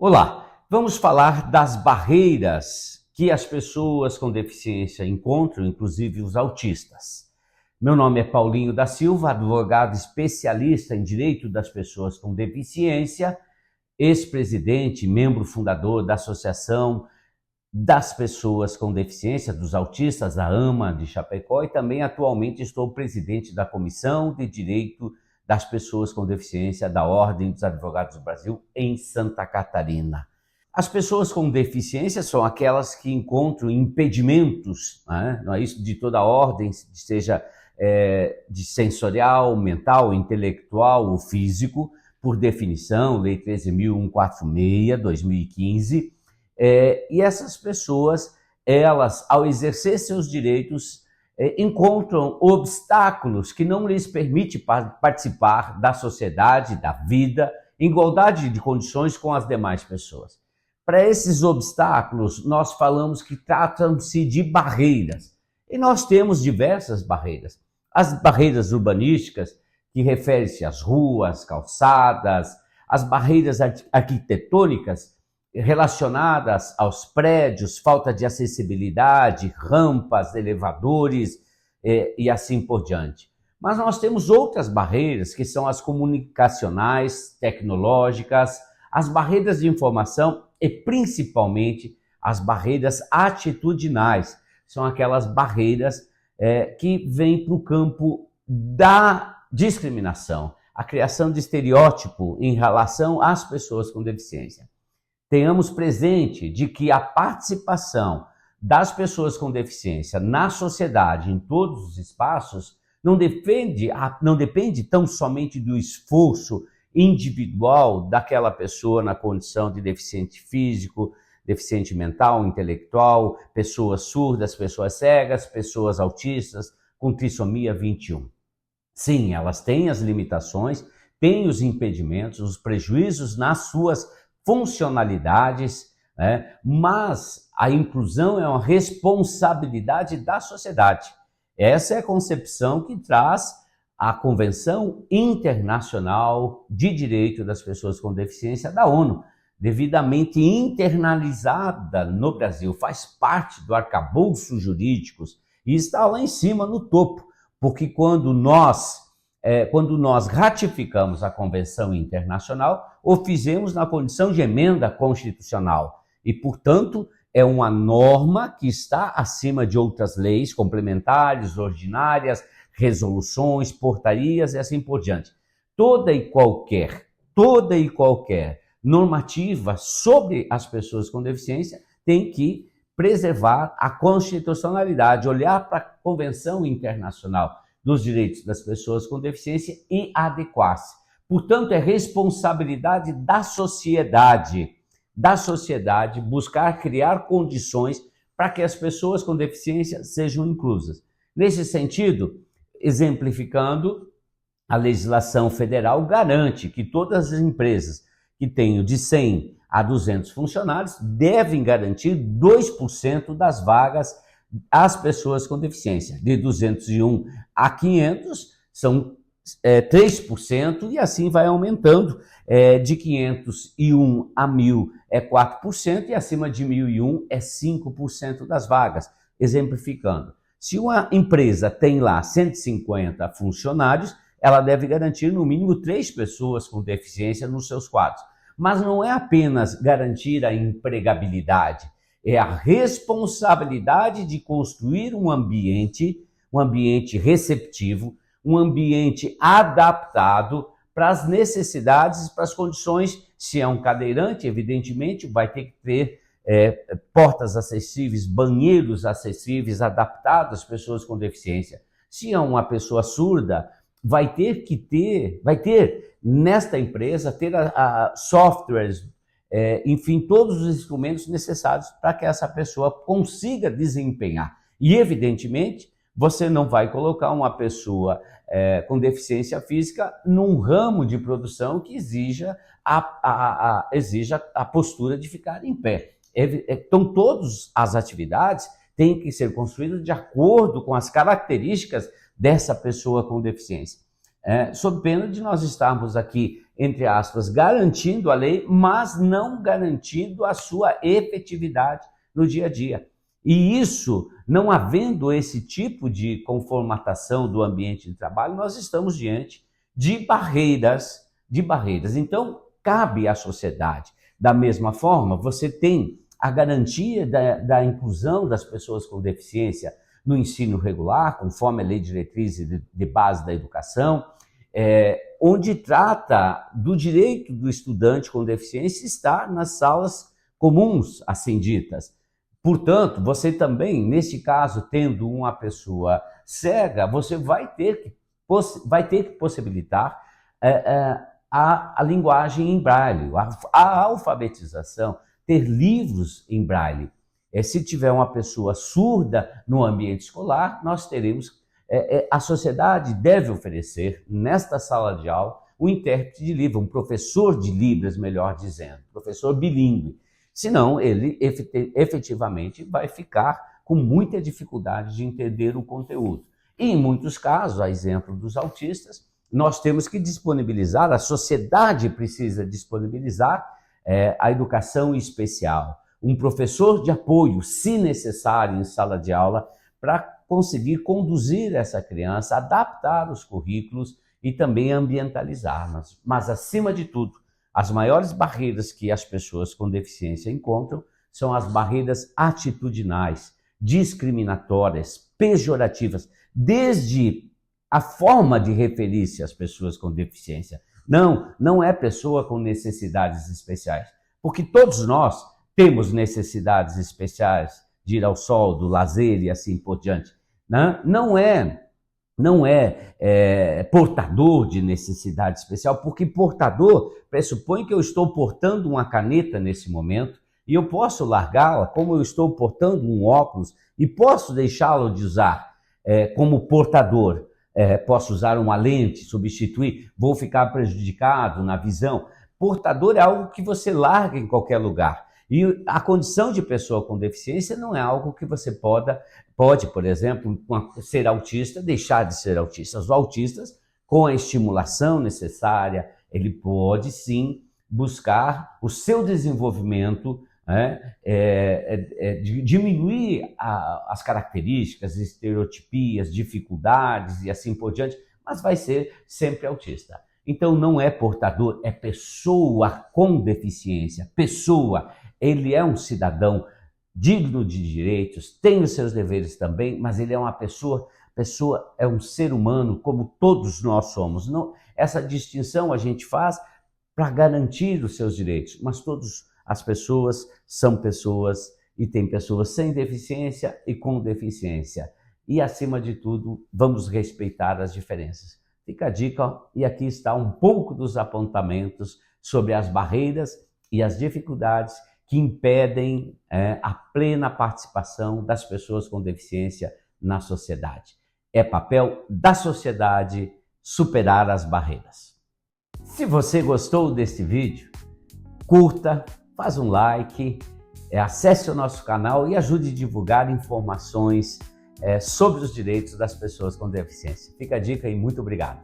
Olá, vamos falar das barreiras que as pessoas com deficiência encontram, inclusive os autistas. Meu nome é Paulinho da Silva, advogado especialista em direito das pessoas com deficiência, ex-presidente, membro fundador da Associação das Pessoas com Deficiência, dos Autistas, da AMA de Chapecó, e também atualmente estou presidente da Comissão de Direito das Pessoas com Deficiência da Ordem dos Advogados do Brasil em Santa Catarina. As pessoas com deficiência são aquelas que encontram impedimentos, não é isso, de toda ordem, seja de sensorial, mental, intelectual ou físico, por definição, Lei 13.146, 2015, e essas pessoas, elas, ao exercer seus direitos, encontram obstáculos que não lhes permitem participar da sociedade, da vida, em igualdade de condições com as demais pessoas. Para esses obstáculos, nós falamos que tratam-se de barreiras. E nós temos diversas barreiras. As barreiras urbanísticas, que referem-se às ruas, calçadas, as barreiras arquitetônicas, relacionadas aos prédios, falta de acessibilidade, rampas, elevadores e assim por diante. Mas nós temos outras barreiras, que são as comunicacionais, tecnológicas, as barreiras de informação e principalmente as barreiras atitudinais. São aquelas barreiras que vêm para o campo da discriminação, a criação de estereótipo em relação às pessoas com deficiência. Tenhamos presente de que a participação das pessoas com deficiência na sociedade, em todos os espaços, não depende tão somente do esforço individual daquela pessoa na condição de deficiente físico, deficiente mental, intelectual, pessoas surdas, pessoas cegas, pessoas autistas, com trissomia 21. Sim, elas têm as limitações, têm os impedimentos, os prejuízos nas suas funcionalidades, mas a inclusão é uma responsabilidade da sociedade. Essa é a concepção que traz a Convenção Internacional de Direito das Pessoas com Deficiência da ONU, devidamente internalizada no Brasil, faz parte do arcabouço jurídicos e está lá em cima no topo, porque quando nós ratificamos a Convenção Internacional, o fizemos na condição de emenda constitucional e, portanto, é uma norma que está acima de outras leis complementares, ordinárias, resoluções, portarias e assim por diante. Toda e qualquer normativa sobre as pessoas com deficiência tem que preservar a constitucionalidade, olhar para a Convenção Internacional dos Direitos das Pessoas com Deficiência e adequar-se. Portanto, é responsabilidade da sociedade buscar criar condições para que as pessoas com deficiência sejam inclusas. Nesse sentido, exemplificando, a legislação federal garante que todas as empresas que tenham de 100 a 200 funcionários devem garantir 2% das vagas às pessoas com deficiência. De 201 a 500 são 3% e assim vai aumentando. De 501 a 1.000 é 4% e acima de 1.001 é 5% das vagas. Exemplificando, se uma empresa tem lá 150 funcionários, ela deve garantir no mínimo 3 pessoas com deficiência nos seus quadros. Mas não é apenas garantir a empregabilidade, é a responsabilidade de construir um ambiente receptivo, um ambiente adaptado para as necessidades, para as condições. Se é um cadeirante, evidentemente, vai ter que ter portas acessíveis, banheiros acessíveis, adaptados às pessoas com deficiência. Se é uma pessoa surda, vai ter nesta empresa, ter softwares, enfim, todos os instrumentos necessários para que essa pessoa consiga desempenhar. E, evidentemente, você não vai colocar uma pessoa com deficiência física num ramo de produção que exija a postura de ficar em pé. Então, todas as atividades têm que ser construídas de acordo com as características dessa pessoa com deficiência. Sob pena de nós estarmos aqui entre aspas, garantindo a lei, mas não garantindo a sua efetividade no dia a dia. E isso, não havendo esse tipo de conformatação do ambiente de trabalho, nós estamos diante de barreiras, Então, cabe à sociedade. Da mesma forma, você tem a garantia da inclusão das pessoas com deficiência no ensino regular, conforme a Lei de Diretrizes de Base da Educação, onde trata do direito do estudante com deficiência estar nas salas comuns, assim ditas. Portanto, você também, neste caso, tendo uma pessoa cega, você vai ter que possibilitar a linguagem em braille, a alfabetização, ter livros em braille. Se tiver uma pessoa surda no ambiente escolar, nós teremos, a sociedade deve oferecer, nesta sala de aula, um intérprete de Libras, um professor de Libras, melhor dizendo, professor bilíngue. Senão, ele efetivamente vai ficar com muita dificuldade de entender o conteúdo. E, em muitos casos, a exemplo dos autistas, nós temos que disponibilizar, a sociedade precisa disponibilizar a educação especial, um professor de apoio, se necessário, em sala de aula, para conseguir conduzir essa criança, adaptar os currículos e também ambientalizar. Mas, acima de tudo, as maiores barreiras que as pessoas com deficiência encontram são as barreiras atitudinais, discriminatórias, pejorativas, desde a forma de referir-se às pessoas com deficiência. Não é pessoa com necessidades especiais, porque todos nós temos necessidades especiais de ir ao sol, do lazer e assim por diante. Não é portador de necessidade especial, porque portador pressupõe que eu estou portando uma caneta nesse momento e eu posso largá-la, como eu estou portando um óculos e posso deixá-lo de usar como portador. Posso usar uma lente, substituir, vou ficar prejudicado na visão. Portador é algo que você larga em qualquer lugar. E a condição de pessoa com deficiência não é algo que você pode, por exemplo, ser autista, deixar de ser autista. Os autistas, com a estimulação necessária, ele pode sim buscar o seu desenvolvimento, diminuir as características, estereotipias, dificuldades e assim por diante, mas vai ser sempre autista. Então não é portador, é pessoa com deficiência, pessoa. Ele é um cidadão digno de direitos, tem os seus deveres também, mas ele é uma pessoa é um ser humano como todos nós somos. Não, essa distinção a gente faz para garantir os seus direitos, mas todas as pessoas são pessoas e tem pessoas sem deficiência e com deficiência. E, acima de tudo, vamos respeitar as diferenças. Fica a dica, e aqui está um pouco dos apontamentos sobre as barreiras e as dificuldades que impedem a plena participação das pessoas com deficiência na sociedade. É papel da sociedade superar as barreiras. Se você gostou deste vídeo, curta, faz um like, acesse o nosso canal e ajude a divulgar informações sobre os direitos das pessoas com deficiência. Fica a dica e muito obrigado.